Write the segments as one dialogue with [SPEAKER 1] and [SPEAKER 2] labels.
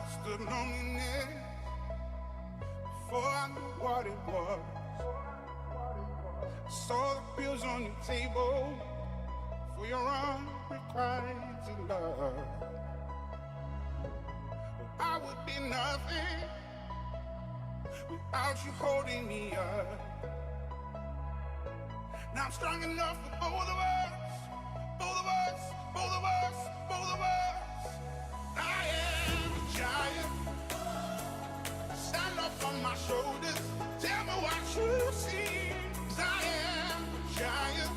[SPEAKER 1] Stood loneliness before I knew what it was. Saw the pills on your table for your unrequited love. I would be nothing without you holding me up. Now I'm strong enough for both of us, both of us, both of us, both of us. I am a giant. Stand up on my shoulders. Tell me what you see. 'Cause I am a giant.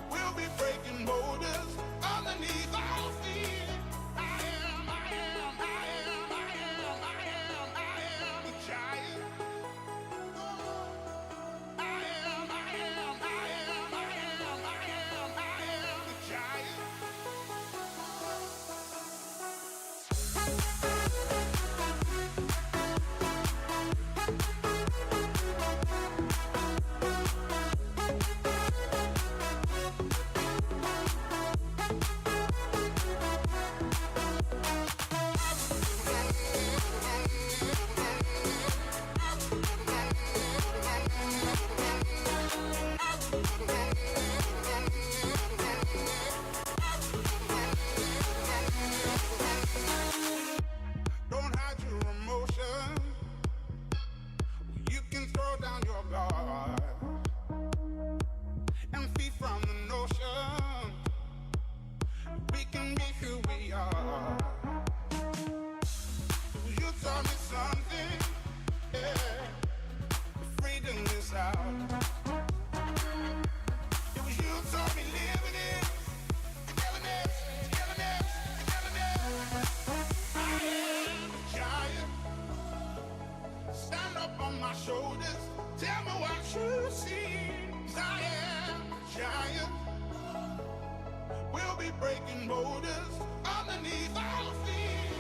[SPEAKER 1] We'll be breaking borders underneath our feet. I am, I am, I am, I am, I am, I am a giant. I am, I am, I am, I am, I am, I am a giant. Don't hide your emotion. You can throw down your guard and feed from the notion we can be who we are. You taught me something, yeah. Freedom is out. It was you taught me living it. Togetherness, togetherness, togetherness. I am a giant. Stand up on my shoulders. Tell me what you see. 'Cause I am a giant. We'll be breaking borders underneath our feet.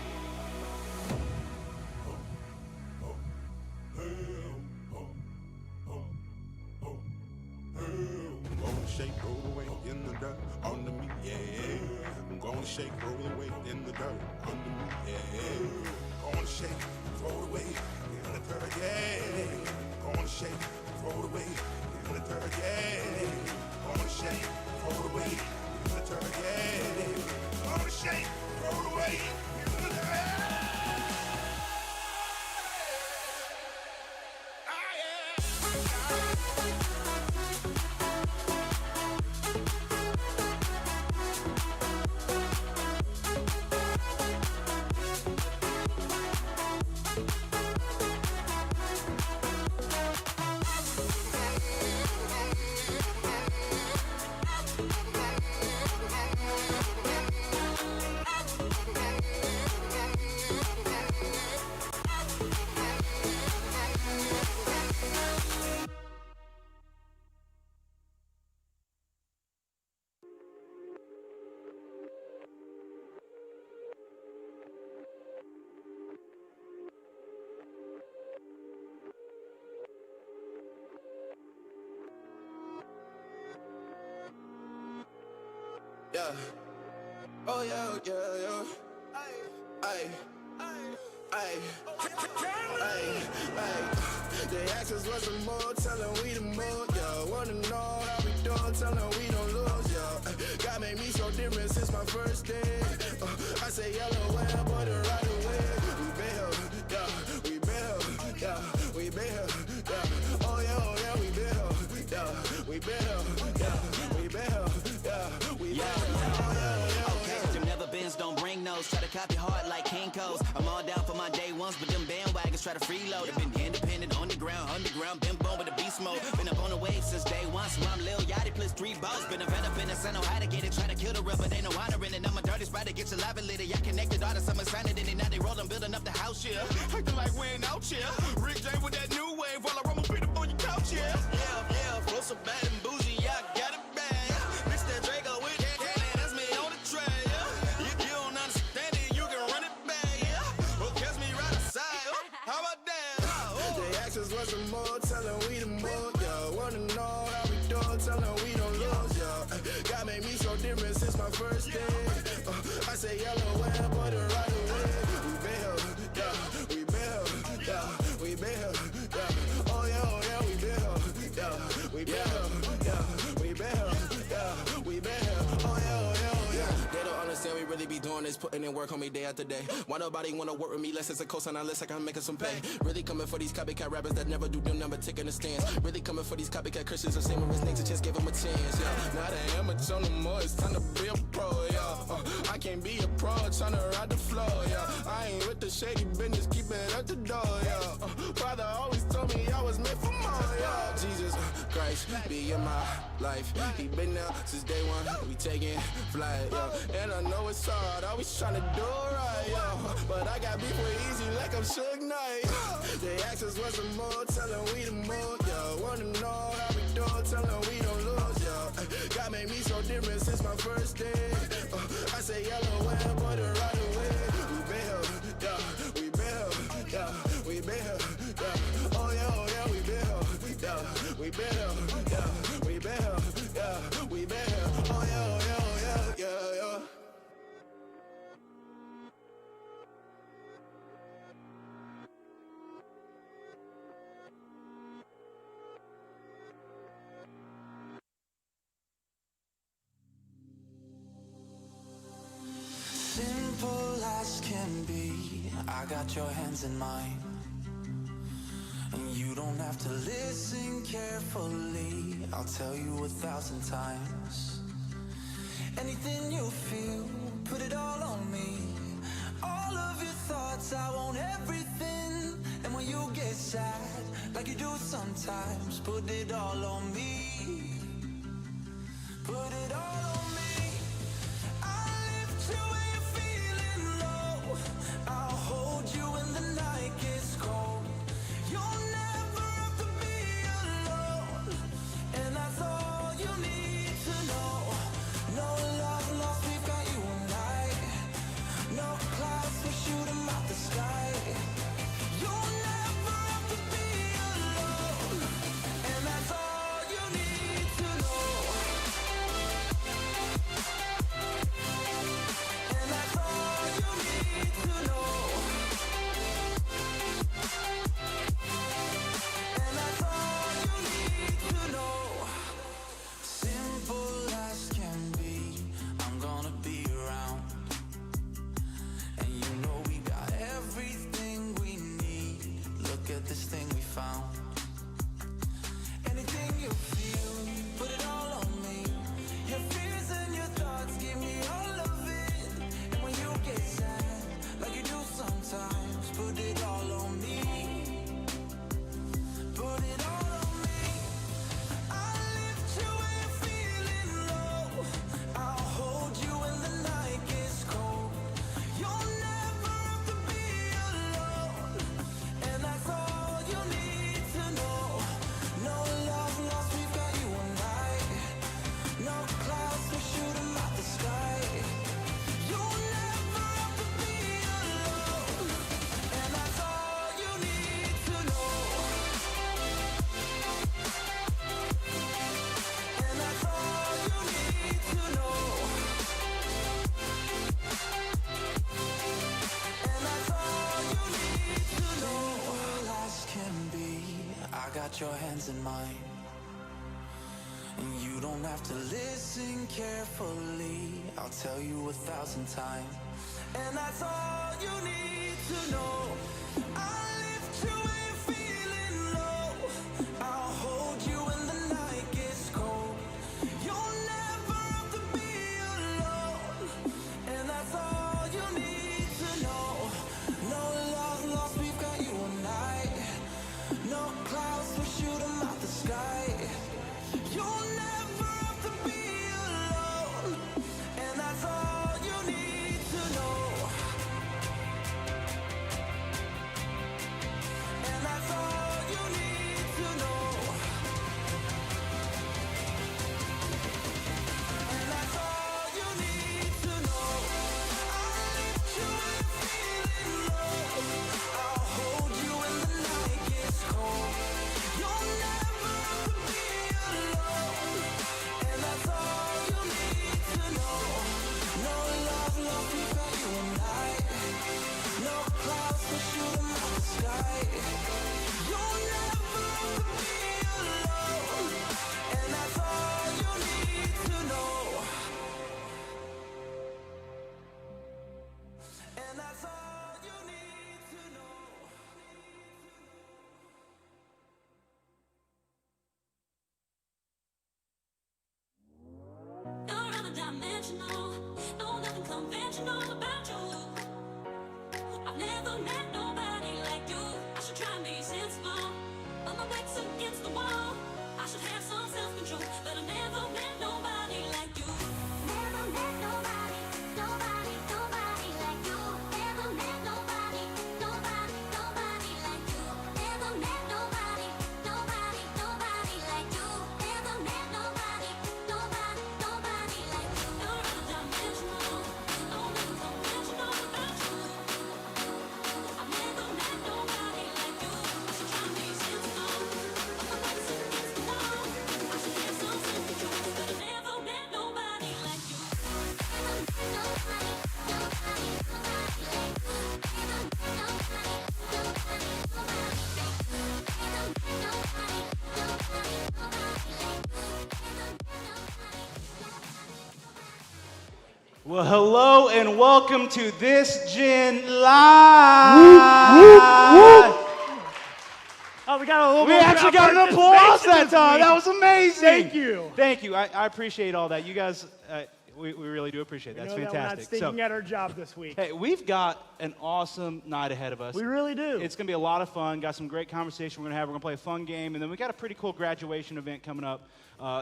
[SPEAKER 1] I'm gonna shake, roll away in the dirt under me, yeah. I'm gonna shake, roll away in the dirt under me, yeah. Gonna shake, throw it away in the dirt, yeah. Gonna shake, throw it away in the dirt, yeah. Gonna shake, throw it away in the dirt, yeah. Gonna shake, throw it away in the dirt.
[SPEAKER 2] Yeah. Oh yeah, yeah, yeah. Ay, ay, ay, ay. They ask us what's the more, tell them we the more. Yeah, wanna know how we doing, tell them we don't lose. Yeah, God made me so different since my first day. I say yellow, well, but the right away. We been here, yeah, we been here, yeah, we been here, yeah. Oh yeah, we been here, yeah, we been here, yeah, we been here, yeah, we been here.
[SPEAKER 3] Don't bring those, try to copy hard like Kinko's. I'm all down for my day ones, but them bandwagons try to freeload. I've been independent, underground, been born with a beast mode. Been up on the wave since day one, so I'm Lil Yachty plus 3 balls. Been a vet up in the sun, know how to get it, try to kill the real, but they no honor in it. I'm a dirty spider, get your live lit. I connected all the summer signing in it, now they rollin', building up the house, yeah. Acting like we ain't out here. Rick James with that new wave, while I roll my feet up on your couch, yeah. Yeah, flow so bad and bougie, yeah, I got it bad. Mix that Draco with that candy, that's me on the tray, yeah. You don't understand it, you can run it back, yeah. Or catch me right aside, how about that?
[SPEAKER 2] They ask us what's the more, tell them we the more. Yeah, wanna know how we doing, tell them we don't lose. Yeah, God made me so different since my first day. I I say yellow whale, but the right away. We been here, yeah, we been here, yeah, we been here, yeah. Oh yeah, we been here, yeah, we been here, yeah, we been here, yeah, we been here. Oh yeah. They don't understand we really be doing this, putting in work on me day after day. Why nobody wanna work with me unless it's a cosign, unless I can make some pay? Really coming for these copycat rappers that never do them, never taking a stance. Really coming for these copycat Christians, the same with his name to just give them a chance, yeah. Not an amateur no more, it's time to be a pro, yeah. I can't be a pro, tryna ride the floor, yeah. I ain't with the shady business, keep it at the door, yeah. Father always told me I was meant for more, yeah. Jesus Christ, be in my life. He been there since day one, we taking flight, yeah. And I know it's hard, always tryna do right, yeah. But I got beef with easy like I'm Suge Knight. They ask us what's the more, tell them we the more, yeah. Wanna know how we do, tell them we don't lose, yeah. God made me so different since my first day. I say yellow whale, but the right away. We been here, yeah, we been here, yeah, we been here, yeah. Oh yeah, we been here, yeah, we been here, yeah, we been here, yeah, we been here. Oh yeah.
[SPEAKER 4] Simple as can be, I got your hands in mine. And you don't have to listen carefully, I'll tell you 1,000 times. Anything you feel, put it all on me. All of your thoughts, I want everything. And when you get sad, like you do sometimes, put it all on me. Put it all on me. I'll lift you when you're feeling low. I'll hold you when the night gets cold. You'll never have to be alone. And that's all you need to know. No love lost, we've got you and I. No clouds, we shoot 'em out the sky. You'll never have to be alone. And that's all you need to know. And that's all you need to know. And that's all you need to know. Simple as can be, I'm gonna be around. And you know we got everything we need. Look at this thing we found. Anything you feel, put it all on me. Your fears and your thoughts, give me all of it. And when you get sad, like you do sometimes, put it all on me. Put it all on me. I'll lift you when you're feeling low. I'll hold you when the night gets cold. You'll never have to be alone. And that's all you need to know. No love lost, we've got you and I. No clouds, we shoot 'em out the sky. You'll never have to be alone. And that's all you need to know. And that's all you need to know. And that's all you need to know. All as can be, I got your hands in mine. And you don't have to listen carefully, I'll tell you 1,000 times. And that's all you need to know. I'll lift you when you're feeling low. I'll hold you when the night gets cold. You'll never have to be alone. And that's all you need to know. No love lost, we've got you and I. No clouds, we shoot 'em out the sky. You'll never have to be alone. And that's all you need to know. And that's all you need to know. And that's all you need to know. I'll lift you when you're feeling low. I'll hold you when the night gets cold. You'll never have to be alone.
[SPEAKER 5] Well, hello and welcome to This Gen Live.
[SPEAKER 6] Oh, we got a little
[SPEAKER 5] We
[SPEAKER 6] more
[SPEAKER 5] actually
[SPEAKER 6] crowd
[SPEAKER 5] got an applause
[SPEAKER 6] participation
[SPEAKER 5] that
[SPEAKER 6] this
[SPEAKER 5] time.
[SPEAKER 6] week.
[SPEAKER 5] That was amazing.
[SPEAKER 6] Thank you.
[SPEAKER 5] Thank you. I appreciate all that. You guys, we really do appreciate it. That's
[SPEAKER 6] You know that
[SPEAKER 5] fantastic.
[SPEAKER 6] we're not stinking at our job this week.
[SPEAKER 5] Hey, we've got an awesome night ahead of us.
[SPEAKER 6] We really do.
[SPEAKER 5] It's going to be a lot of fun. Got some great conversation we're going to have. We're going to play a fun game. And then we got a pretty cool graduation event coming up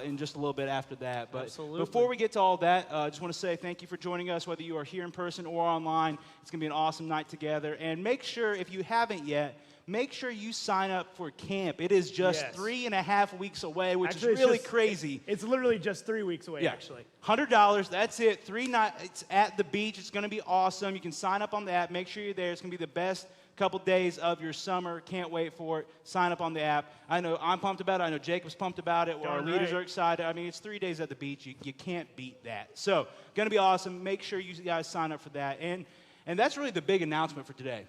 [SPEAKER 5] in just a little bit after that. But
[SPEAKER 6] Absolutely.
[SPEAKER 5] before we get to all that, I just want to say thank you for joining us, whether you are here in person or online. It's going to be an awesome night together. And make sure, if you haven't yet, make sure you sign up for camp. It is just 3.5 weeks away, which
[SPEAKER 6] Actually,
[SPEAKER 5] is
[SPEAKER 6] it's
[SPEAKER 5] really
[SPEAKER 6] just-
[SPEAKER 5] crazy.
[SPEAKER 6] It's literally just 3 weeks away, actually.
[SPEAKER 5] $100, that's it. 3 nights. It's at the beach. It's going to be awesome. You can sign up on the app. Make sure you're there. It's going to be the best couple days of your summer. Can't wait for it. Sign up on the app. I know I'm pumped about it. I know Jacob's pumped about it. Our
[SPEAKER 6] Darn
[SPEAKER 5] leaders
[SPEAKER 6] right.
[SPEAKER 5] are excited. I mean, it's 3 days at the beach. You can't beat that. So, going to be awesome. Make sure you guys sign up for that. And that's really the big announcement for today.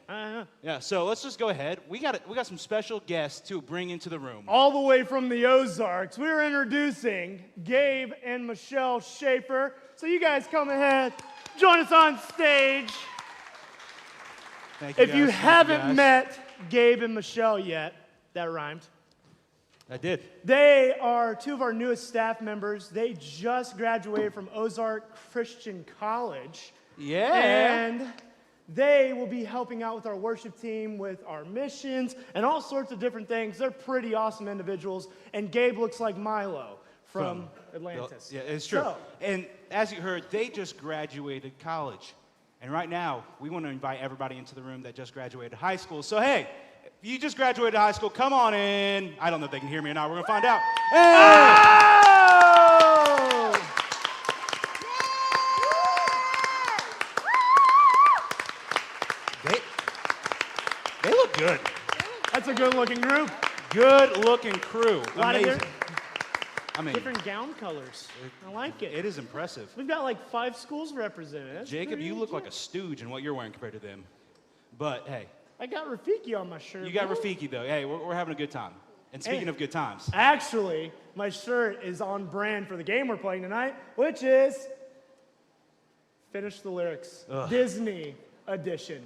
[SPEAKER 5] Yeah, so let's just go ahead. We got some special guests to bring into the room.
[SPEAKER 6] All the way from the Ozarks, we're introducing Gabe and Michelle Schaefer. So you guys come ahead, join us on stage.
[SPEAKER 5] Thank you,
[SPEAKER 6] If you
[SPEAKER 5] guys. Thank
[SPEAKER 6] haven't
[SPEAKER 5] guys.
[SPEAKER 6] met Gabe and Michelle yet, that rhymed.
[SPEAKER 5] I did.
[SPEAKER 6] They are two of our newest staff members. They just graduated from Ozark Christian College.
[SPEAKER 5] Yeah.
[SPEAKER 6] And they will be helping out with our worship team, with our missions, and all sorts of different things. They're pretty awesome individuals. And Gabe looks like Milo from Atlantis.
[SPEAKER 5] Yeah, it's true.
[SPEAKER 6] So,
[SPEAKER 5] And as you heard, they just graduated college. And right now, we want to invite everybody into the room that just graduated high school. So, hey, if you just graduated high school, come on in. I don't know if they can hear me or not. We're going to find out. Hey!
[SPEAKER 6] oh!
[SPEAKER 5] They look good.
[SPEAKER 6] That's a good-looking group.
[SPEAKER 5] Good-looking crew.
[SPEAKER 6] A lot of
[SPEAKER 5] Amazing. I mean,
[SPEAKER 6] different gown colors. I like it.
[SPEAKER 5] it is impressive.
[SPEAKER 6] We've got like 5 schools represented. That's
[SPEAKER 5] Jacob,
[SPEAKER 6] pretty
[SPEAKER 5] you look
[SPEAKER 6] legit.
[SPEAKER 5] like a stooge in what you're wearing compared to them. But, hey,
[SPEAKER 6] I got Rafiki on my shirt.
[SPEAKER 5] you got
[SPEAKER 6] bro.
[SPEAKER 5] Rafiki, though. Hey, we're having a good time. And speaking
[SPEAKER 6] Hey.
[SPEAKER 5] of good times,
[SPEAKER 6] Actually, my shirt is on brand for the game we're playing tonight, which is Finish the Lyrics, Disney edition.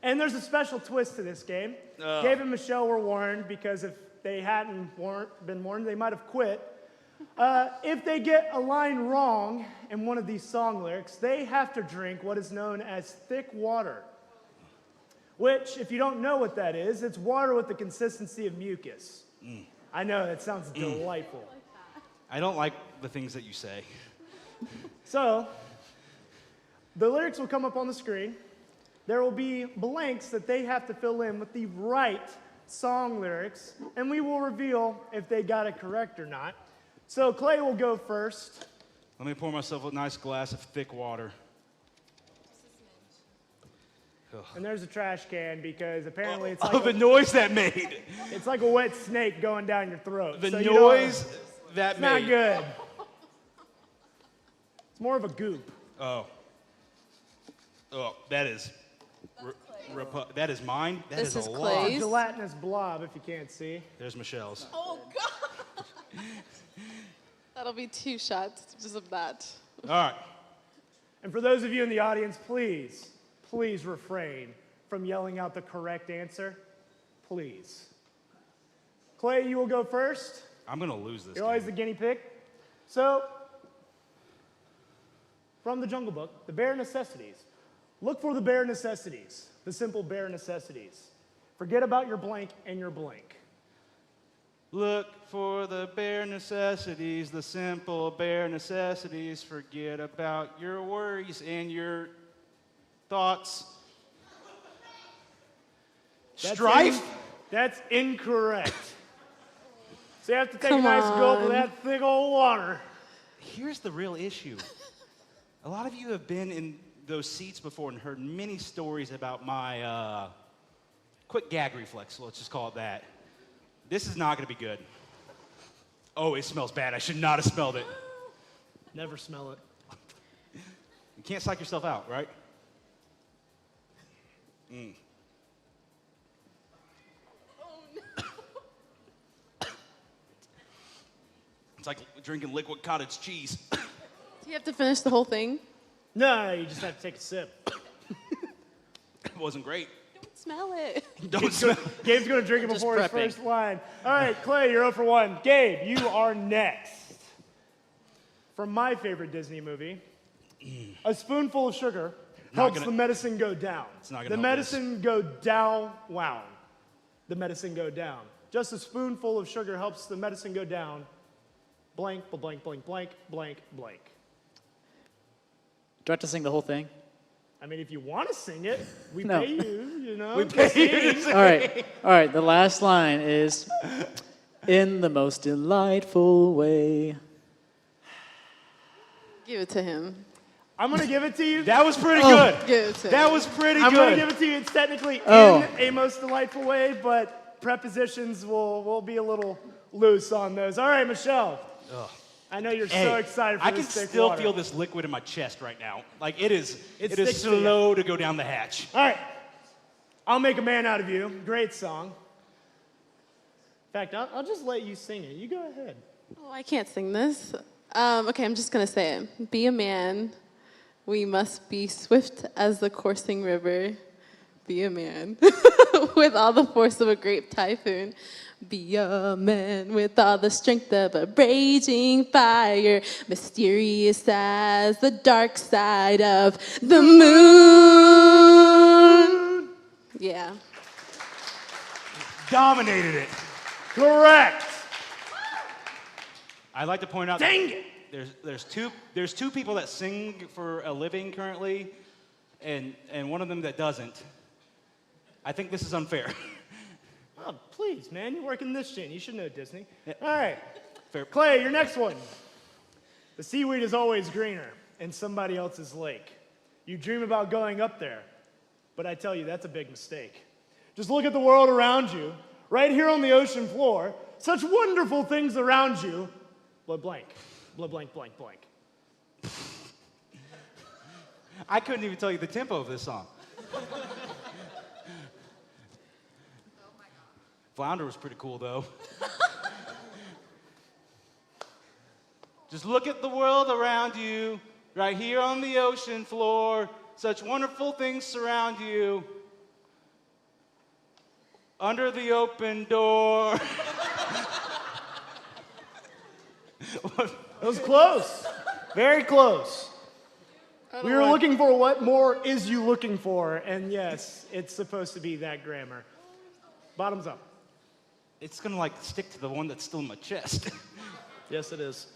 [SPEAKER 6] And there's a special twist to this game. Gabe and Michelle were warned because if they hadn't been warned, they might have quit. If they get a line wrong in one of these song lyrics, they have to drink what is known as thick water. Which, if you don't know what that is, it's water with the consistency of mucus. I know, that sounds delightful.
[SPEAKER 5] I don't like the things that you say.
[SPEAKER 6] So, the lyrics will come up on the screen. There will be blanks that they have to fill in with the right song lyrics, and we will reveal if they got it correct or not. So, Clay will go first.
[SPEAKER 5] Let me pour myself a nice glass of thick water.
[SPEAKER 6] And there's a trash can because apparently it's
[SPEAKER 5] Oh,
[SPEAKER 6] like,
[SPEAKER 5] the noise that made.
[SPEAKER 6] it's like a wet snake going down your throat.
[SPEAKER 5] The
[SPEAKER 6] So you don't-
[SPEAKER 5] noise that
[SPEAKER 6] It's
[SPEAKER 5] made.
[SPEAKER 6] not good. It's more of a goop.
[SPEAKER 5] Oh, that is. That is mine. That
[SPEAKER 7] This
[SPEAKER 5] is
[SPEAKER 7] is
[SPEAKER 5] a lot.
[SPEAKER 7] Clay's.
[SPEAKER 6] A gelatinous blob, if you can't see.
[SPEAKER 5] There's Michelle's.
[SPEAKER 7] Oh, God. That'll be 2 shots just of that.
[SPEAKER 5] All right.
[SPEAKER 6] And for those of you in the audience, please refrain from yelling out the correct answer. Please. Clay, you will go first.
[SPEAKER 5] I'm going to lose this.
[SPEAKER 6] You're always the
[SPEAKER 5] game.
[SPEAKER 6] guinea pig. So, from the Jungle Book, the bare necessities. Look for the bare necessities, the simple bare necessities. Forget about your blank and your blank.
[SPEAKER 5] Look for the bare necessities, the simple bare necessities. Forget about your worries and your thoughts. Strife?
[SPEAKER 6] That's incorrect. So you have to take
[SPEAKER 7] Come
[SPEAKER 6] a nice gulp of
[SPEAKER 7] on.
[SPEAKER 6] that thick old water.
[SPEAKER 5] Here's the real issue. A lot of you have been in those seats before and heard many stories about my quick gag reflex. Let's just call it that. This is not going to be good. Oh, it smells bad. I should not have smelled it.
[SPEAKER 6] Never smell it.
[SPEAKER 5] You can't psych yourself out, right? It's like drinking liquid cottage cheese.
[SPEAKER 7] Do you have to finish the whole thing?
[SPEAKER 6] No, you just have to take a sip.
[SPEAKER 5] It wasn't great.
[SPEAKER 7] Don't smell it.
[SPEAKER 5] Don't smell.
[SPEAKER 6] Gabe's going to drink it
[SPEAKER 8] Just
[SPEAKER 6] before his
[SPEAKER 8] prepping.
[SPEAKER 6] first line. All right, Clay, you're 0 for 1. Gabe, you are next. From my favorite Disney movie, a spoonful of sugar helps the medicine go down.
[SPEAKER 5] It's not gonna
[SPEAKER 6] The
[SPEAKER 5] help
[SPEAKER 6] medicine go down. Wow. The medicine go down. Just a spoonful of sugar helps the medicine go down. Blank, blank, blank, blank, blank, blank.
[SPEAKER 8] Do I have to sing the whole thing?
[SPEAKER 6] I mean, if you want to sing it, we
[SPEAKER 8] No.
[SPEAKER 6] pay you, you know.
[SPEAKER 5] We pay you to sing.
[SPEAKER 8] All right. The last line is, in the most delightful way.
[SPEAKER 7] Give it to him.
[SPEAKER 6] I'm going to give it to you.
[SPEAKER 5] That was pretty good.
[SPEAKER 7] Give it to
[SPEAKER 5] That
[SPEAKER 7] him.
[SPEAKER 5] was pretty
[SPEAKER 6] I'm going to
[SPEAKER 5] good.
[SPEAKER 6] give it to you. It's technically
[SPEAKER 8] Oh.
[SPEAKER 6] in a most delightful way, but prepositions will be a little loose on those. All right, Michelle. I know you're
[SPEAKER 5] Hey,
[SPEAKER 6] so excited for
[SPEAKER 5] I
[SPEAKER 6] this
[SPEAKER 5] can
[SPEAKER 6] thick
[SPEAKER 5] still
[SPEAKER 6] water.
[SPEAKER 5] feel this liquid in my chest right now. Like it is
[SPEAKER 6] It
[SPEAKER 5] it is
[SPEAKER 6] sticks to you.
[SPEAKER 5] slow to go down the hatch.
[SPEAKER 6] All right. I'll Make a Man Out of You. Great song. In fact, I'll just let you sing it. You go ahead.
[SPEAKER 7] Oh, I can't sing this. Okay, I'm just gonna say it. Be a man. We must be swift as the coursing river. Be a man with all the force of a great typhoon. Be a man with all the strength of a raging fire, mysterious as the dark side of the moon. Yeah.
[SPEAKER 5] Dominated it.
[SPEAKER 6] Correct.
[SPEAKER 5] I'd like to point out
[SPEAKER 6] Dang it.
[SPEAKER 5] there's two people that sing for a living currently, and one of them that doesn't. I think this is unfair.
[SPEAKER 6] Oh, please, man. You're working this shit. You should know Disney. All right.
[SPEAKER 5] Fair.
[SPEAKER 6] Clay, your next one. The seaweed is always greener in somebody else's lake. You dream about going up there, but I tell you, that's a big mistake. Just look at the world around you, right here on the ocean floor. Such wonderful things around you. Blah, blank. Blah, blank, blank, blank.
[SPEAKER 5] I couldn't even tell you the tempo of this song. Flounder was pretty cool though. Just look at the world around you, right here on the ocean floor. Such wonderful things surround you. Under the open door.
[SPEAKER 6] That was close. Very close. We were looking for what more is you looking for, and yes, it's supposed to be that grammar. Bottoms up.
[SPEAKER 5] It's gonna like stick to the one that's still in my chest.
[SPEAKER 6] Yes, it is.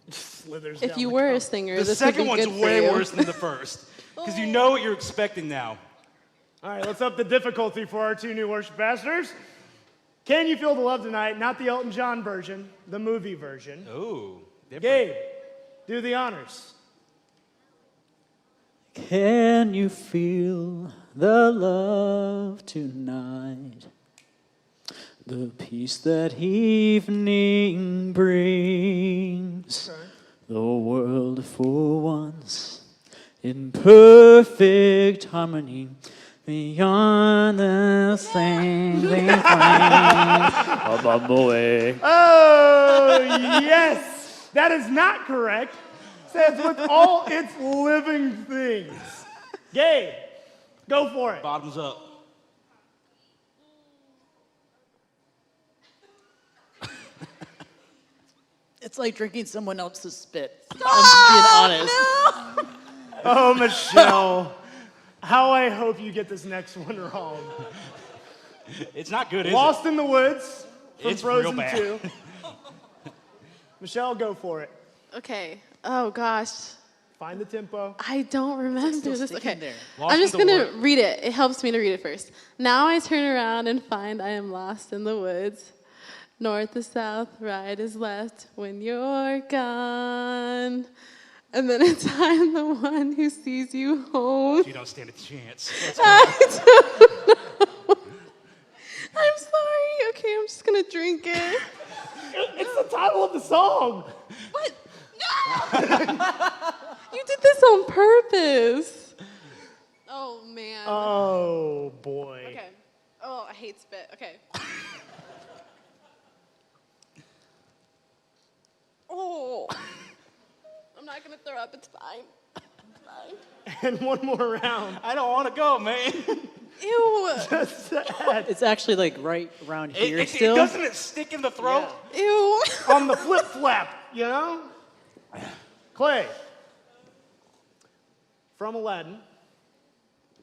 [SPEAKER 6] Slithers
[SPEAKER 7] If
[SPEAKER 6] down
[SPEAKER 7] you
[SPEAKER 6] the
[SPEAKER 7] were a
[SPEAKER 6] cup.
[SPEAKER 7] singer,
[SPEAKER 5] The
[SPEAKER 7] this
[SPEAKER 5] second
[SPEAKER 7] would be
[SPEAKER 5] one's
[SPEAKER 7] good
[SPEAKER 5] way
[SPEAKER 7] for you.
[SPEAKER 5] worse than the first. Because you know what you're expecting now.
[SPEAKER 6] All right, let's up the difficulty for our two new worship pastors. Can You Feel the Love Tonight? Not the Elton John version, the movie version.
[SPEAKER 5] Ooh, different.
[SPEAKER 6] Gabe, do the honors.
[SPEAKER 8] Can you feel the love tonight? The peace that evening brings. The world for once in perfect harmony. Beyond the singing flames of a boy.
[SPEAKER 6] Oh, yes. That is not correct. Says with all its living things. Gabe, go for it.
[SPEAKER 5] Bottoms up.
[SPEAKER 8] It's like drinking someone else's spit. I'm just being honest.
[SPEAKER 6] Oh, Michelle. How I hope you get this next one wrong.
[SPEAKER 5] It's not good, is
[SPEAKER 6] Lost in the Woods from
[SPEAKER 5] It's real
[SPEAKER 6] Frozen
[SPEAKER 5] bad.
[SPEAKER 6] 2. Michelle, go for it.
[SPEAKER 7] Okay. Oh gosh.
[SPEAKER 6] Find the tempo.
[SPEAKER 7] I don't remember
[SPEAKER 8] still
[SPEAKER 7] this.
[SPEAKER 8] sticking
[SPEAKER 7] Okay.
[SPEAKER 8] there.
[SPEAKER 5] Lost
[SPEAKER 7] I'm just
[SPEAKER 5] in the
[SPEAKER 7] gonna read it. It helps me to read it first. Now I turn around and find I am lost in the woods. North to south, right is left when you're gone. And then it's I'm the one who sees you home.
[SPEAKER 5] You don't stand a chance.
[SPEAKER 7] I don't know. I'm sorry. Okay, I'm just gonna drink it.
[SPEAKER 6] It's the title of the song.
[SPEAKER 7] What? No! You did this on purpose. Oh man.
[SPEAKER 6] Oh, boy.
[SPEAKER 7] Okay. Oh, I hate spit. Okay. Oh. I'm not gonna gonna throw up. It's fine. It's fine.
[SPEAKER 6] And one more round.
[SPEAKER 5] I don't want to go, man.
[SPEAKER 7] Ew.
[SPEAKER 6] Just sad.
[SPEAKER 8] It's actually like right around here
[SPEAKER 5] It
[SPEAKER 8] still.
[SPEAKER 5] doesn't it stick in the throat?
[SPEAKER 7] Ew.
[SPEAKER 6] On the flip flap, you know? Clay, from Aladdin,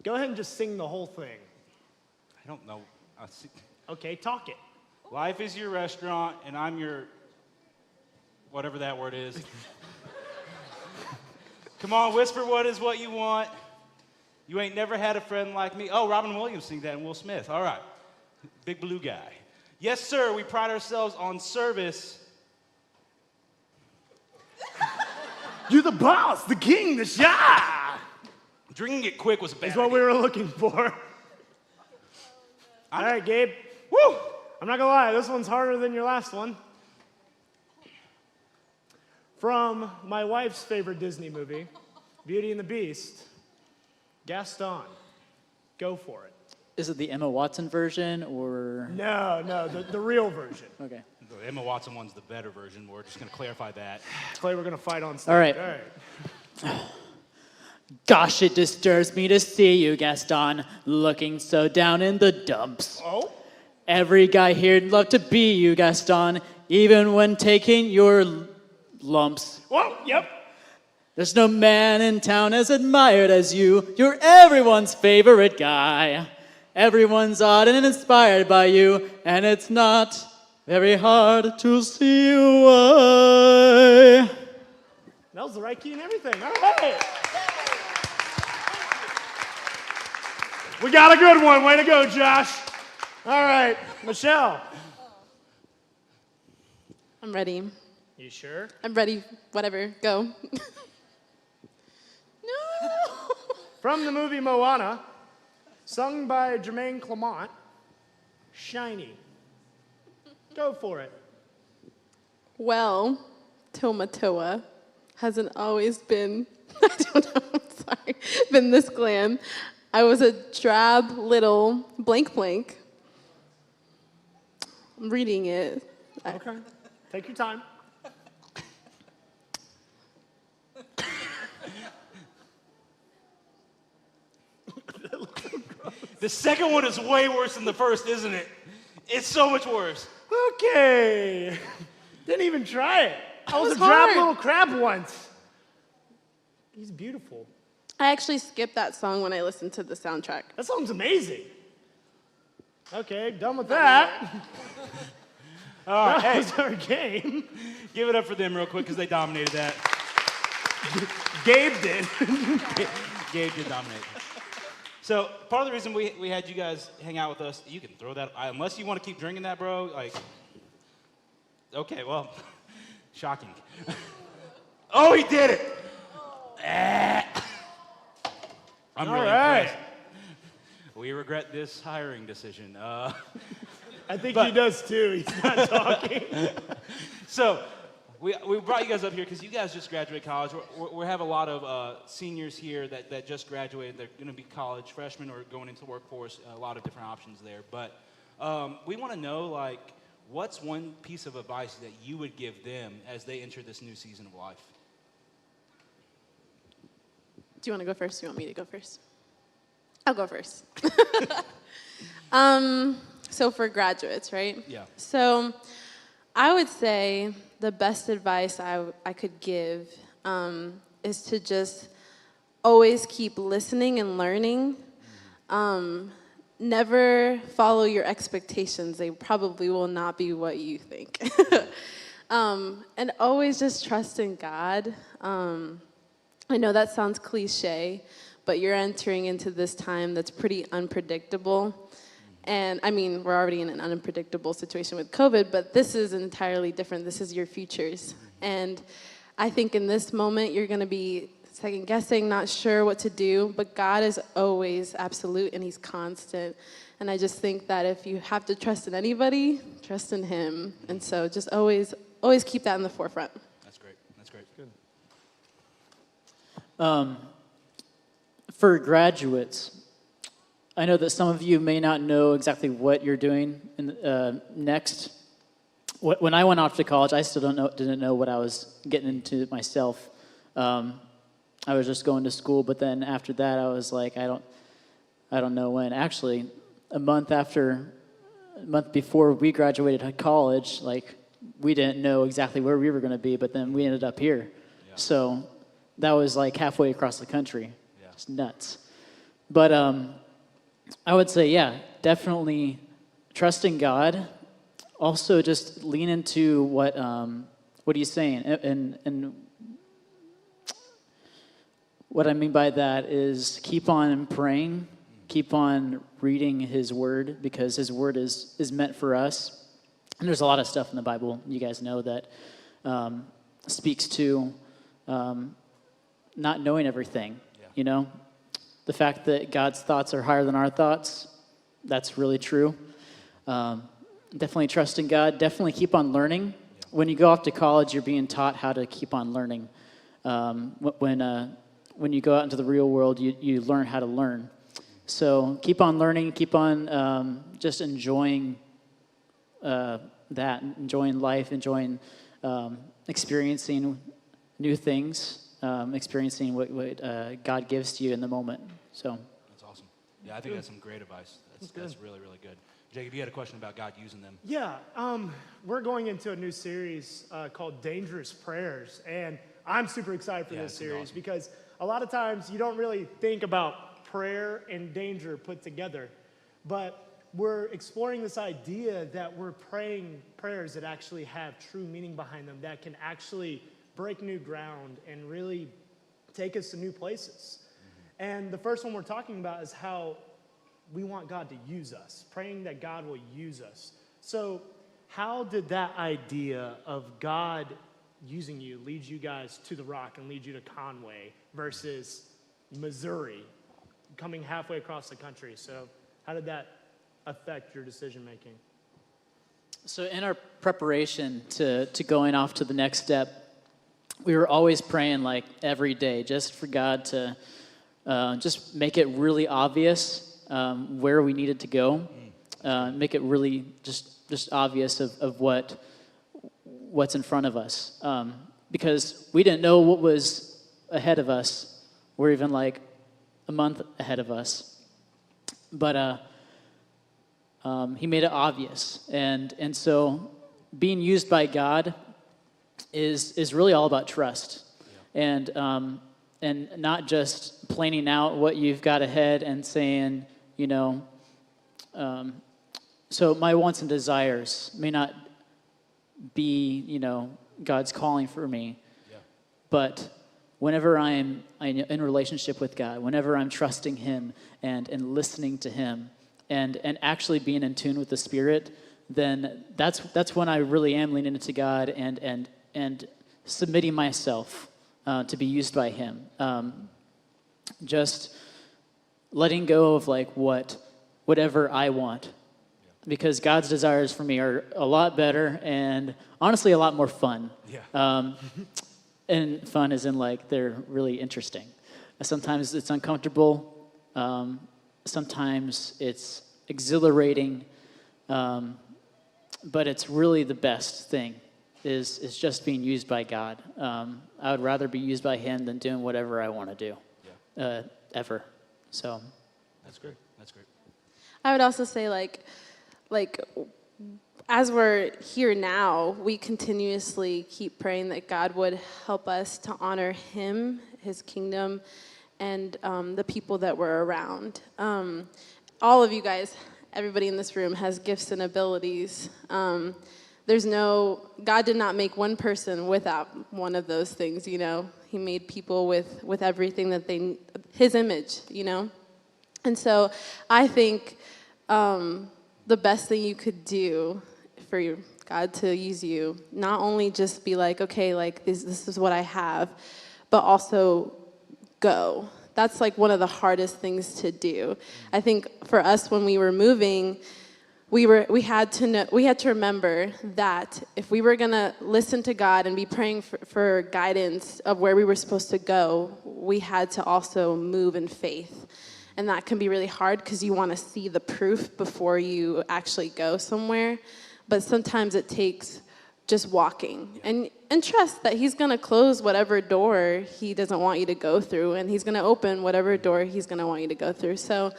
[SPEAKER 6] go ahead and just sing the whole thing.
[SPEAKER 5] I don't know. See.
[SPEAKER 6] Okay, talk it.
[SPEAKER 5] Life is your restaurant, and I'm your whatever that word is. Come on, whisper what is what you want. You ain't never had a friend like me. Oh, Robin Williams sing that and Will Smith. All right. Big blue guy. Yes, sir, we pride ourselves on service.
[SPEAKER 6] You're the boss, the king, the Shah.
[SPEAKER 5] Drinking it quick was a bad
[SPEAKER 6] That's what we were looking for. All right, Gabe.
[SPEAKER 5] Woo!
[SPEAKER 6] I'm not gonna lie, this one's harder than your last one. From my wife's favorite Disney movie, Beauty and the Beast, Gaston. Go for it.
[SPEAKER 8] Is it the Emma Watson version or?
[SPEAKER 6] No, the real version.
[SPEAKER 8] Okay.
[SPEAKER 5] The Emma Watson one's the better version. We're just going to clarify that.
[SPEAKER 6] Clay, we're gonna fight on stage.
[SPEAKER 8] All right. Gosh, it disturbs me to see you, Gaston, looking so down in the dumps.
[SPEAKER 6] Oh?
[SPEAKER 8] Every guy here'd love to be you, Gaston, even when taking your lumps.
[SPEAKER 6] Whoa, yep.
[SPEAKER 8] There's no man in town as admired as you. You're everyone's favorite guy. Everyone's awed and inspired by you, and it's not very hard to see why.
[SPEAKER 6] That was the right key and everything. All right. We got a good one. Way to go, Josh. All right, Michelle.
[SPEAKER 7] I'm ready.
[SPEAKER 6] You sure?
[SPEAKER 7] I'm ready. Whatever. Go. No.
[SPEAKER 6] From the movie Moana, sung by Jermaine Clement, Shiny. Go for it.
[SPEAKER 7] Well, Tomatoa hasn't always been, I don't know, I'm sorry, been this glam. I was a drab little blank blank. I'm reading it.
[SPEAKER 6] Okay. Take your time.
[SPEAKER 5] The second one is way worse than the first, isn't it? It's so much worse.
[SPEAKER 6] Okay. Didn't even try it. I was
[SPEAKER 7] was
[SPEAKER 6] a drab
[SPEAKER 7] hard.
[SPEAKER 6] little crab once. He's beautiful.
[SPEAKER 7] I actually skipped that song when I listened to the soundtrack.
[SPEAKER 6] That song's amazing. Okay, done with that.
[SPEAKER 5] All right,
[SPEAKER 6] That
[SPEAKER 5] hey,
[SPEAKER 6] was our game.
[SPEAKER 5] give it up for them real quick because they dominated that.
[SPEAKER 6] Gabe did.
[SPEAKER 5] Gabe did dominate. So part of the reason we had you guys hang out with us, you can throw that, unless you want to keep drinking that, bro, like, okay, well, shocking. Oh, he did it. I'm
[SPEAKER 6] All
[SPEAKER 5] really
[SPEAKER 6] right.
[SPEAKER 5] impressed. We regret this hiring decision.
[SPEAKER 6] I think he does too. He's not talking.
[SPEAKER 5] So we brought you guys up here because you guys just graduated college. We have a lot of seniors here that just graduated. They're going to be college freshmen or going into the workforce. A lot of different options there. But we want to know, like, what's one piece of advice that you would give them as they enter this new season of life?
[SPEAKER 7] Do you want to go first? Do you want me to go first? I'll go first. So for graduates, right?
[SPEAKER 5] Yeah.
[SPEAKER 7] So I would say the best advice I could give is to just always keep listening and learning. Never follow your expectations. They probably will not be what you think. And always just trust in God. I know that sounds cliche, but you're entering into this time that's pretty unpredictable. And I mean, we're already in an unpredictable situation with COVID, but this is entirely different. This is your futures. And I think in this moment, you're going to be second guessing, not sure what to do, but God is always absolute and he's constant. And I just think that if you have to trust in anybody, trust in him. And so just always keep that in the forefront.
[SPEAKER 5] That's great. That's great. Good.
[SPEAKER 8] For graduates, I know that some of you may not know exactly what you're doing next. When I went off to college, I still didn't know what I was getting into myself. I was just going to school, but then after that, I was like, I don't know when. Actually, a month before we graduated college, like, we didn't know exactly where we were going to be, but then we ended up here. Yeah. So that was like halfway across the country. Yeah. It's nuts. But I would say, yeah, definitely trusting God. Also, just lean into what he's saying, and what I mean by that is keep on praying, keep on reading His Word, because His Word is meant for us. And there's a lot of stuff in the Bible, you guys know, that speaks to not knowing everything, you know? The fact that God's thoughts are higher than our thoughts, that's really true. Definitely trusting God. Definitely keep on learning. When you go off to college, you're being taught how to keep on learning. When you go out into the real world, you learn how to learn. So keep on learning. Keep on just enjoying enjoying life, enjoying experiencing new things, experiencing what God gives to you in the moment. So
[SPEAKER 5] that's awesome. Yeah, I think that's some great advice. That's really, really good. Jacob, you had a question about God using them.
[SPEAKER 6] Yeah, we're going into a new series called Dangerous Prayers, and I'm super excited for this series awesome. Because a lot of times you don't really think about prayer and danger put together, but we're exploring this idea that we're praying prayers that actually have true meaning behind them, that can actually break new ground and really take us to new places. Mm-hmm. And the first one we're talking about is how we want God to use us, praying that God will use us. So how did that idea of God using you lead you guys to the Rock and lead you to Conway versus Missouri, coming halfway across the country? So how did that affect your decision making?
[SPEAKER 8] So in our preparation to going off to the next step, we were always praying like every day just for God to just make it really obvious where we needed to go, make it really just obvious of what's in front of us, because we didn't know what was ahead of us. We're even like a month ahead of us, but He made it obvious, and so being used by God is really all about trust, and not just planning out what you've got ahead and saying, you know, so my wants and desires may not be, you know, God's calling for me, but whenever I'm in relationship with God, whenever I'm trusting Him and listening to Him and actually being in tune with the Spirit, then that's when I really am leaning into God and submitting myself to be used by Him. Just letting go of like whatever I want, because God's desires for me are a lot better and honestly a lot more fun. Yeah. And fun is in like they're really interesting. Sometimes it's uncomfortable. Sometimes it's exhilarating. But it's really the best thing is just being used by God. I would rather be used by Him than doing whatever I want to do. Yeah. Ever. So
[SPEAKER 5] that's great. That's great.
[SPEAKER 7] I would also say like as we're here now, we continuously keep praying that God would help us to honor Him, His kingdom, and the people that we're around. All of you guys, everybody in this room has gifts and abilities. God did not make one person without one of those things, you know. He made people with everything that His image, you know. And so I think the best thing you could do for God to use you, not only just be like, okay, like this is what I have, but also go. That's like one of the hardest things to do. I think for us when we were moving, we had to remember that if we were gonna listen to God and be praying for guidance of where we were supposed to go, we had to also move in faith. And that can be really hard because you want to see the proof before you actually go somewhere. But sometimes it takes just walking. And trust that he's going to close whatever door he doesn't want you to go through, and he's going to open whatever door he's going to want you to go through. So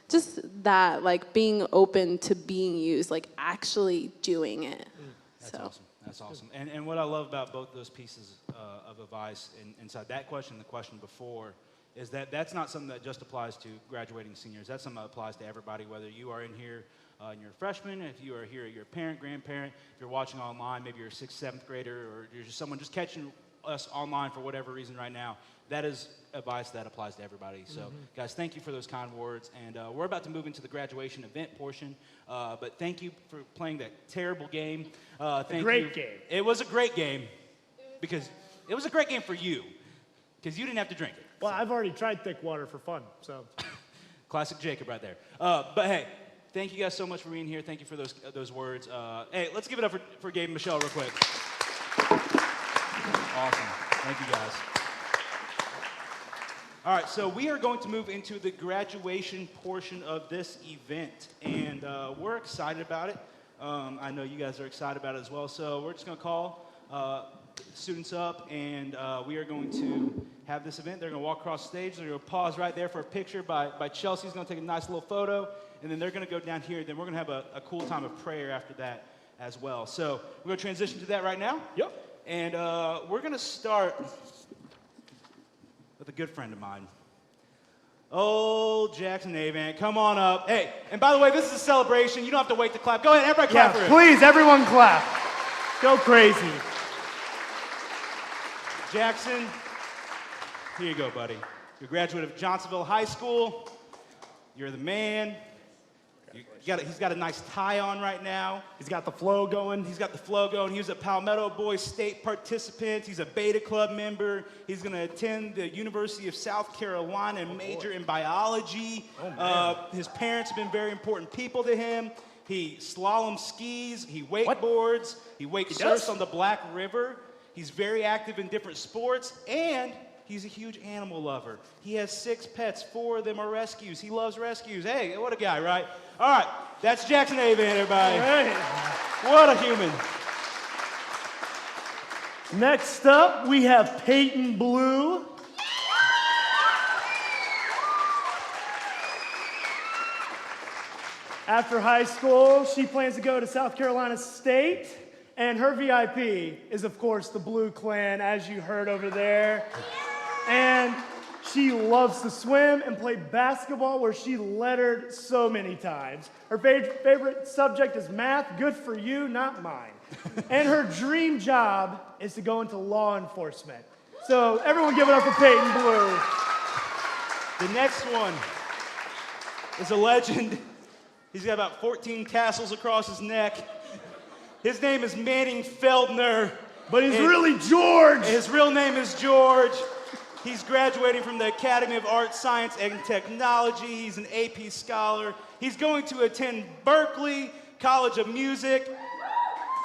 [SPEAKER 7] just that, like, being open to being used, like actually doing it.
[SPEAKER 5] That's awesome. That's awesome. And what I love about both those pieces of advice inside that question and the question before is that that's not something that just applies to graduating seniors. That's something that applies to everybody, whether you are in here and you're a freshman, if you are here, you're a parent, grandparent, if you're watching online, maybe you're a 6th, 7th grader, or you're just someone just catching us online for whatever reason right now. That is advice that applies to everybody. So, guys, thank you for those kind words. And we're about to move into the graduation event portion. But thank you for playing that terrible game.
[SPEAKER 6] Great game.
[SPEAKER 5] It was a great game because it was a great game for you because you didn't have to drink it.
[SPEAKER 6] Well, I've already tried thick water for fun, so.
[SPEAKER 5] Classic Jacob right there. But hey, thank you guys so much for being here. Thank you for those words. Hey, let's give it up for Gabe and Michelle real quick. Awesome. Thank you guys. All right, so we are going to move into the graduation portion of this event, and we're excited about it. I know you guys are excited about it as well, so we're just going to call students up, and we are going to have this event. They're going to walk across the stage. They're going to pause right there for a picture by Chelsea. He's going to take a nice little photo, and then they're going to go down here. Then we're going to have a cool time of prayer after that as well. So we're going to transition to that right now.
[SPEAKER 6] Yep.
[SPEAKER 5] And we're going to start with a good friend of mine. Oh, Jackson Avant, come on up. Hey, and by the way, this is a celebration. You don't have to wait to clap. Go ahead, everybody clap for him.
[SPEAKER 6] Please, everyone clap. Go crazy.
[SPEAKER 5] Jackson, here you go, buddy. You're a graduate of Johnsonville High School. You're the man. He's got a nice tie on right now.
[SPEAKER 6] He's got the flow going.
[SPEAKER 5] He's got the flow going. He was a Palmetto Boys state participant. He's a Beta Club member. He's going to attend the University of South Carolina and major in biology. His parents have been very important people to him. He slalom skis. He wakeboards. He wake surfs on the Black River. He's very active in different sports, and he's a huge animal lover. He has 6 pets. 4 of them are rescues. He loves rescues. Hey, what a guy, right? All right, that's Jackson Avant, everybody.
[SPEAKER 6] Hey.
[SPEAKER 5] What a human.
[SPEAKER 6] Next up, we have Peyton Blue. After high school, she plans to go to South Carolina State, and her VIP is, of course, the Blue Clan, as you heard over there. And she loves to swim and play basketball, where she lettered so many times. Her favorite subject is math. Good for you, not mine. And her dream job is to go into law enforcement. So everyone give it up for Peyton Blue.
[SPEAKER 5] The next one is a legend. He's got about 14 tassels across his neck. His name is Manning Feldner.
[SPEAKER 6] But he's really George.
[SPEAKER 5] His real name is George. He's graduating from the Academy of Arts, Science, and Technology. He's an AP scholar. He's going to attend Berklee College of Music.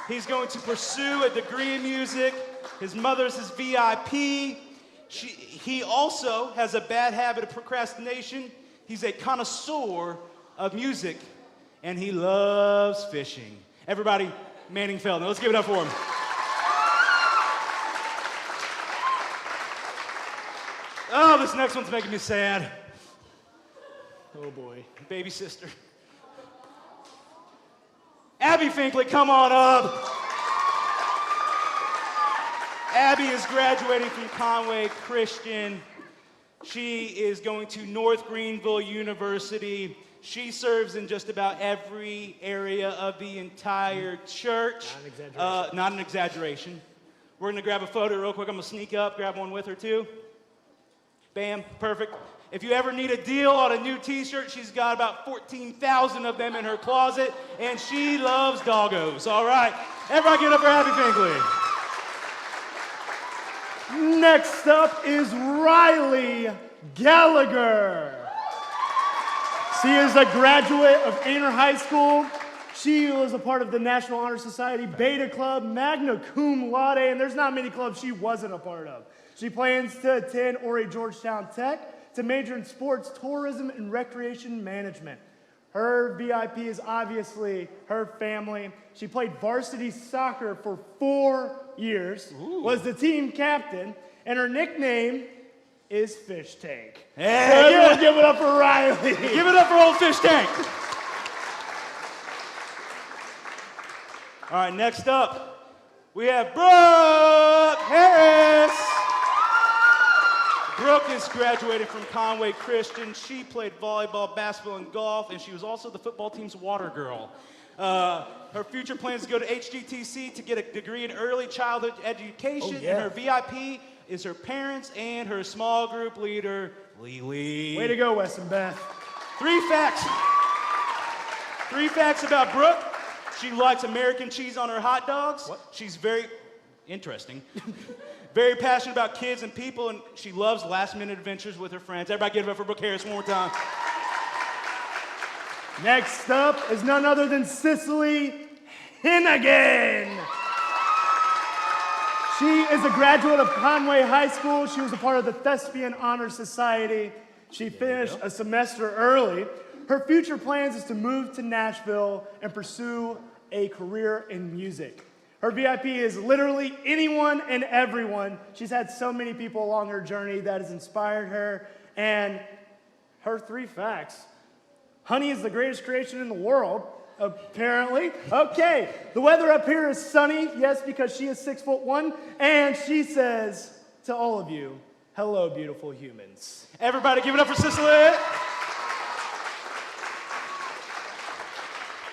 [SPEAKER 5] He's going to pursue a degree in music. His mother's his VIP. He also has a bad habit of procrastination. He's a connoisseur of music, and he loves fishing. Everybody, Manning Feldner. Let's give it up for him. Oh, this next one's making me sad.
[SPEAKER 6] Oh, boy.
[SPEAKER 5] Baby sister. Abby Finkley, come on up. Abby is graduating from Conway Christian. She is going to North Greenville University. She serves in just about every area of the entire church.
[SPEAKER 6] Not an exaggeration.
[SPEAKER 5] Not an exaggeration. We're going to grab a photo real quick. I'm going to sneak up, grab one with her too. Bam, perfect. If you ever need a deal on a new t-shirt, she's got about 14,000 of them in her closet, and she loves doggos. All right, everybody get up for Abby Finkley.
[SPEAKER 6] Next up is Riley Gallagher. She is a graduate of Aner High School. She was a part of the National Honor Society, Beta Club, magna cum laude, and there's not many clubs she wasn't a part of. She plans to attend Horry Georgetown Tech to major in sports, tourism, and recreation management. Her VIP is obviously her family. She played varsity soccer for 4 years, was the team captain, and her nickname is Fish Tank.
[SPEAKER 5] Hey,
[SPEAKER 6] So everyone give it up for Riley.
[SPEAKER 5] Give it up for old Fish Tank. All right, next up, we have Brooke Harris. Brooke is graduating from Conway Christian. She played volleyball, basketball, and golf, and she was also the football team's water girl. Her future plans to go to HGTC to get a degree in early childhood education, and her VIP is her parents and her small group leader, Lily.
[SPEAKER 6] Way to go, Wes and Beth.
[SPEAKER 5] 3 facts. 3 facts about Brooke. She likes American cheese on her hot dogs.
[SPEAKER 6] What?
[SPEAKER 5] She's very interesting. Very passionate about kids and people, and she loves last-minute adventures with her friends. Everybody give it up for Brooke Harris one more time.
[SPEAKER 6] Next up is none other than Cicely Hennigan. She is a graduate of Conway High School. She was a part of the Thespian Honor Society. She finished a semester early. Her future plans is to move to Nashville and pursue a career in music. Her VIP is literally anyone and everyone. She's had so many people along her journey that has inspired her. And her 3 facts. Honey is the greatest creation in the world, apparently. Okay, the weather up here is sunny, yes, because she is 6'1", and she says to all of you, hello, beautiful humans.
[SPEAKER 5] Everybody give it up for Cicely.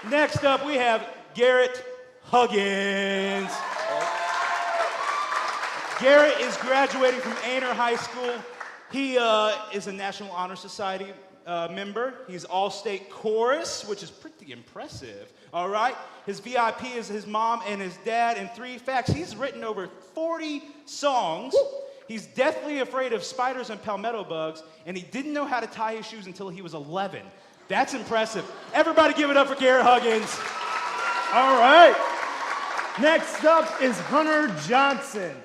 [SPEAKER 5] Next up, we have Garrett Huggins. Garrett is graduating from Aner High School. He is a National Honor Society member. He's all-state chorus, which is pretty impressive, all right? His VIP is his mom and his dad, and 3 facts. He's written over 40 songs. Woo! He's deathly afraid of spiders and palmetto bugs, and he didn't know how to tie his shoes until he was 11. That's impressive. Everybody give it up for Garrett Huggins.
[SPEAKER 6] All right. Next up is Hunter Johnson.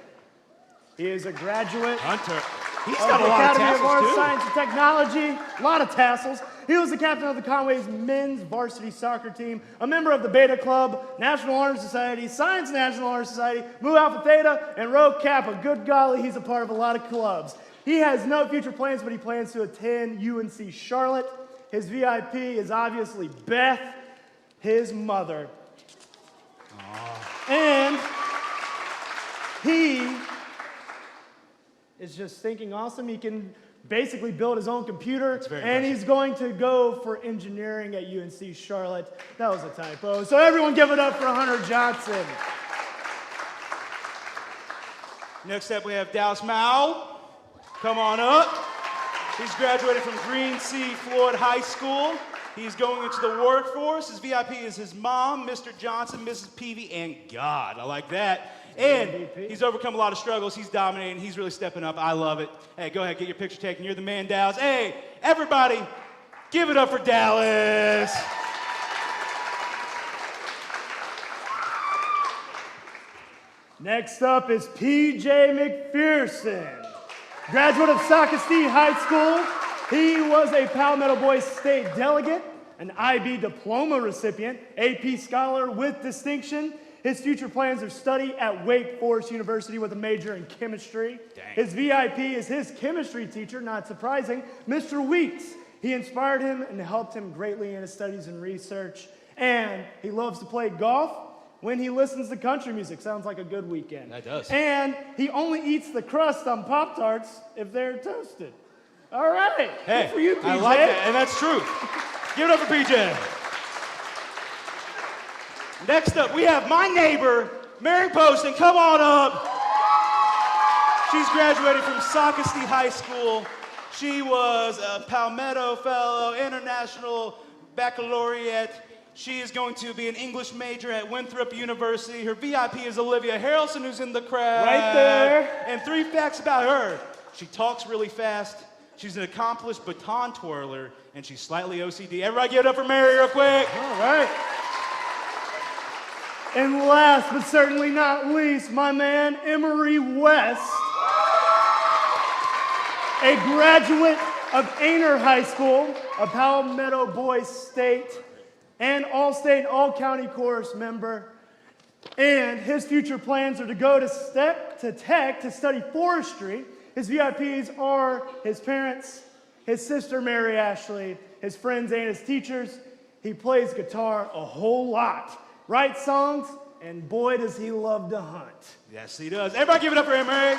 [SPEAKER 6] He is a graduate
[SPEAKER 5] Hunter. He's
[SPEAKER 6] of
[SPEAKER 5] got
[SPEAKER 6] the
[SPEAKER 5] a lot of
[SPEAKER 6] Academy of Arts,
[SPEAKER 5] tassels, too.
[SPEAKER 6] Science, and Technology. A lot of tassels. He was the captain of the Conway's men's varsity soccer team, a member of the Beta Club, National Honor Society, Science National Honor Society, Mu Alpha Theta, and Rho Kappa. Good golly, he's a part of a lot of clubs. He has no future plans, but he plans to attend UNC Charlotte. His VIP is obviously Beth, his mother. And he is just thinking awesome. He can basically build his own computer, and he's going to go for engineering at UNC Charlotte. That was a typo. So everyone give it up for Hunter Johnson.
[SPEAKER 5] Next up, we have Dallas Mao. Come on up. He's graduated from Green Sea Floyd High School. He's going into the workforce. His VIP is his mom, Mr. Johnson, Mrs. Peavy, and God. I like that. And he's overcome a lot of struggles. He's dominating. He's really stepping up. I love it. Hey, go ahead, get your picture taken. You're the man, Dallas. Hey, everybody, give it up for Dallas.
[SPEAKER 6] Next up is PJ McPherson. Graduate of Socastee High School, he was a Palmetto Boys state delegate, an IB diploma recipient, AP scholar with distinction. His future plans are study at Wake Forest University with a major in chemistry.
[SPEAKER 5] Dang.
[SPEAKER 6] His VIP is his chemistry teacher, not surprising, Mr. Weeks. He inspired him and helped him greatly in his studies and research. And he loves to play golf when he listens to country music. Sounds like a good weekend.
[SPEAKER 5] That does.
[SPEAKER 6] And he only eats the crust on Pop-Tarts if they're toasted. All right.
[SPEAKER 5] Hey,
[SPEAKER 6] Good for you, PJ.
[SPEAKER 5] I like that, and that's true. Give it up for PJ. Next up, we have my neighbor, Mary Poston. Come on up. She's graduated from Socastee High School. She was a Palmetto Fellow, International Baccalaureate. She is going to be an English major at Winthrop University. Her VIP is Olivia Harrelson, who's in the crowd.
[SPEAKER 6] Right there.
[SPEAKER 5] And 3 facts about her. She talks really fast. She's an accomplished baton twirler, and she's slightly OCD. Everybody give it up for Mary real quick.
[SPEAKER 6] All right. And last but certainly not least, my man, Emery West, a graduate of Ainer High School, a Palmetto Boys State and All-State and All-County Chorus member. And his future plans are to go to Tech to study forestry. His VIPs are his parents, his sister Mary Ashley, his friends and his teachers. He plays guitar a whole lot, writes songs, and boy does he love to hunt.
[SPEAKER 5] Yes, he does. Everybody give it up for him, Mary.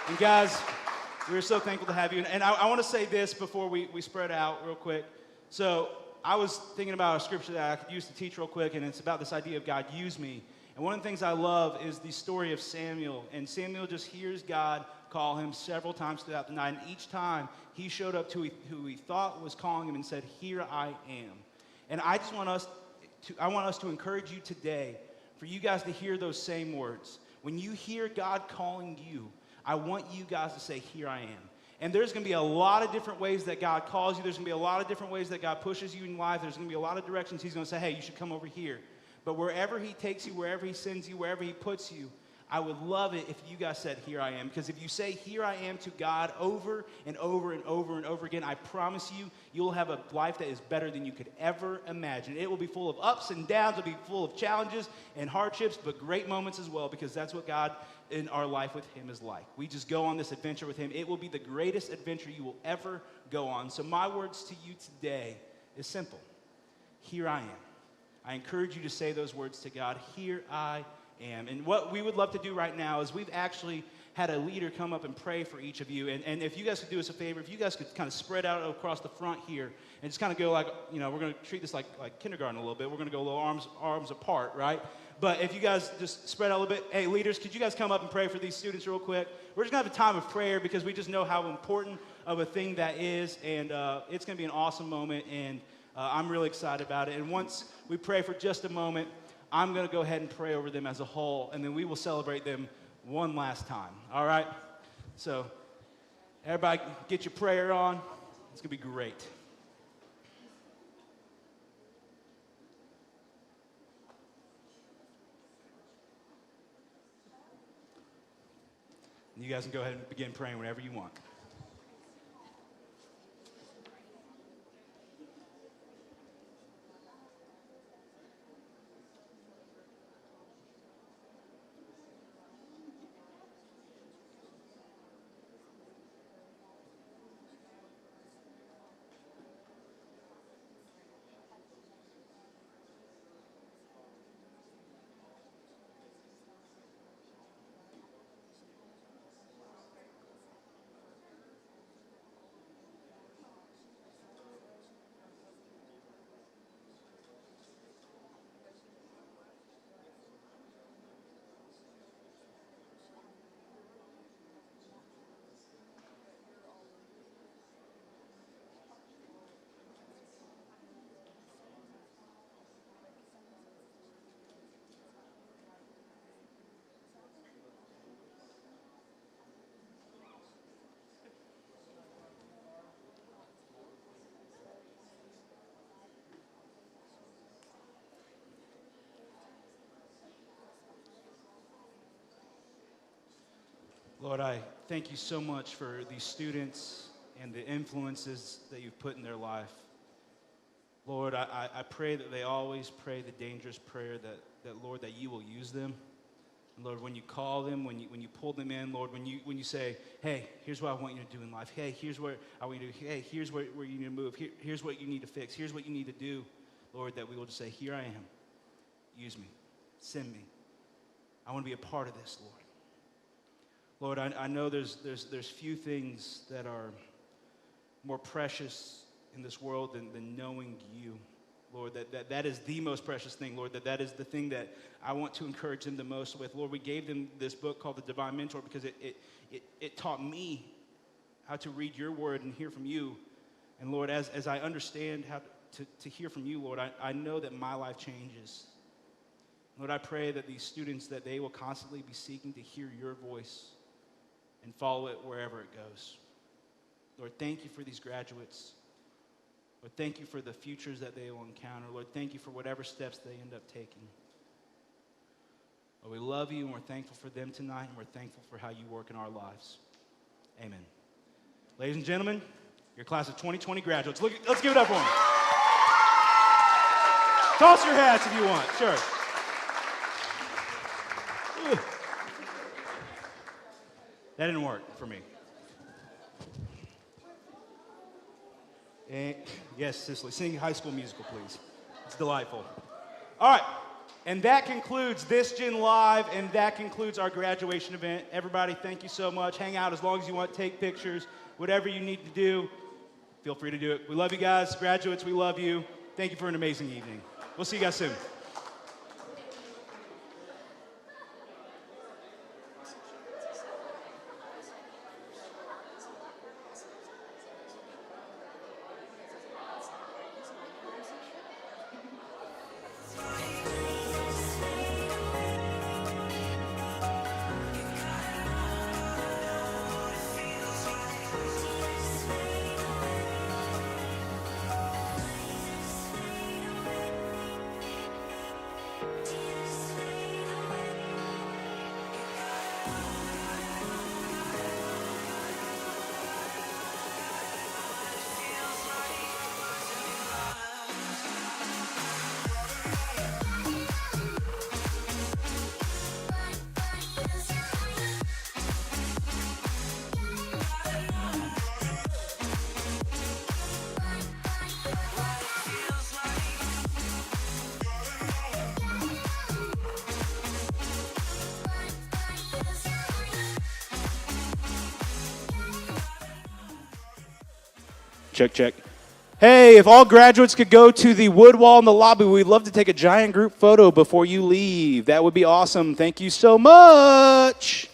[SPEAKER 5] And guys, we're so thankful to have you. And I want to say this before we spread out real quick. So I was thinking about a scripture that I could use to teach real quick, and it's about this idea of God use me. And one of the things I love is the story of Samuel. And Samuel just hears God call him several times throughout the night. And each time he showed up to who he thought was calling him and said, "Here I am." And I just want us to encourage you today for you guys to hear those same words. When you hear God calling you, I want you guys to say, "Here I am." And there's going to be a lot of different ways that God calls you. There's going to be a lot of different ways that God pushes you in life. There's going to be a lot of directions He's going to say, "Hey, you should come over here." But wherever He takes you, wherever He sends you, wherever He puts you, I would love it if you guys said, "Here I am." Because if you say, "Here I am" to God over and over and over and over again, I promise you, you'll have a life that is better than you could ever imagine. It will be full of ups and downs. It'll be full of challenges and hardships, but great moments as well, because that's what God in our life with Him is like. We just go on this adventure with Him. It will be the greatest adventure you will ever go on. So my words to you today is simple. Here I am. I encourage you to say those words to God. Here I am. And what we would love to do right now is we've actually had a leader come up and pray for each of you. And if you guys could do us a favor, if you guys could kind of spread out across the front here and just kind of go like, we're going to treat this like kindergarten a little bit. We're going to go a little arms apart, right? But if you guys just spread out a little bit, hey, leaders, could you guys come up and pray for these students real quick? We're just going to have a time of prayer because we just know how important of a thing that is. And it's going to be an awesome moment. And I'm really excited about it. And once we pray for just a moment, I'm going to go ahead and pray over them as a whole, and then we will celebrate them one last time. All right? So everybody get your prayer on. It's going to be great. You guys can go ahead and begin praying whenever you want. Lord, I thank you so much for these students and the influences that you've put in their life. Lord, I pray that they always pray the dangerous prayer that Lord, that you will use them. And Lord, when you call them, when you pull them in, Lord, when you say, "Hey, here's what I want you to do in life. Hey, here's what I want you to do. Hey, here's where you need to move. Here's what you need to fix. Here's what you need to do." Lord, that we will just say, "Here I am. Use me. Send me. I want to be a part of this, Lord." Lord, I know there's few things that are more precious in this world than knowing you. Lord, that is the most precious thing, Lord, that is the thing that I want to encourage them the most with. Lord, we gave them this book called The Divine Mentor because it taught me how to read your word and hear from you. And Lord, as I understand how to hear from you, Lord, I know that my life changes. Lord, I pray that these students, that they will constantly be seeking to hear your voice and follow it wherever it goes. Lord, thank you for these graduates. Lord, thank you for the futures that they will encounter. Lord, thank you for whatever steps they end up taking. But we love you, and we're thankful for them tonight, and we're thankful for how you work in our lives. Amen. Ladies and gentlemen, your class of 2020 graduates. Let's give it up for them. Toss your hats if you want, sure. Whew. That didn't work for me. And, yes, Cicely, sing High School Musical, please. It's delightful. All right, and that concludes this Gen Live, and that concludes our graduation event. Everybody, thank you so much. Hang out as long as you want, take pictures, whatever you need to do, feel free to do it. We love you guys. Graduates, we love you. Thank you for an amazing evening. We'll see you guys soon. Check, check. Hey, if all graduates could go to the wood wall in the lobby, we'd love to take a giant group photo before you leave. That would be awesome. Thank you so much.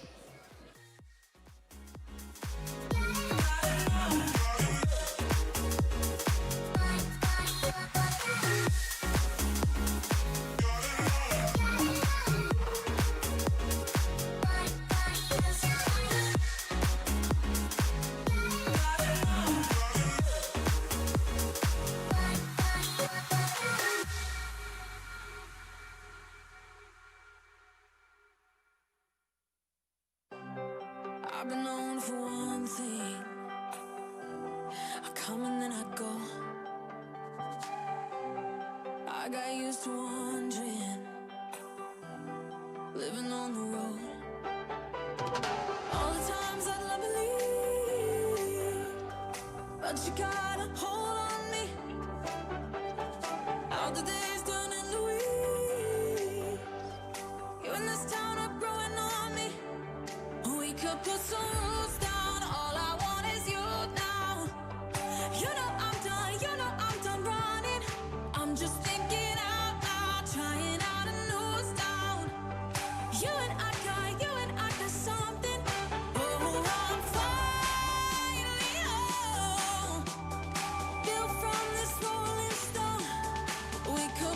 [SPEAKER 9] I've been known for one thing. I come and then I go. I got used to wandering, living on the road. All the times I'd love to leave, but you got a hold on me. How the days turn into weeks. You in this town are growing on me. We could put some rules down. All I want is you now. You know I'm done. You know I'm done running. I'm just thinking out loud, trying out a new style. You and I got something. Oh, I'm finally home. Built from this rolling stone. We could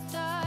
[SPEAKER 9] stars.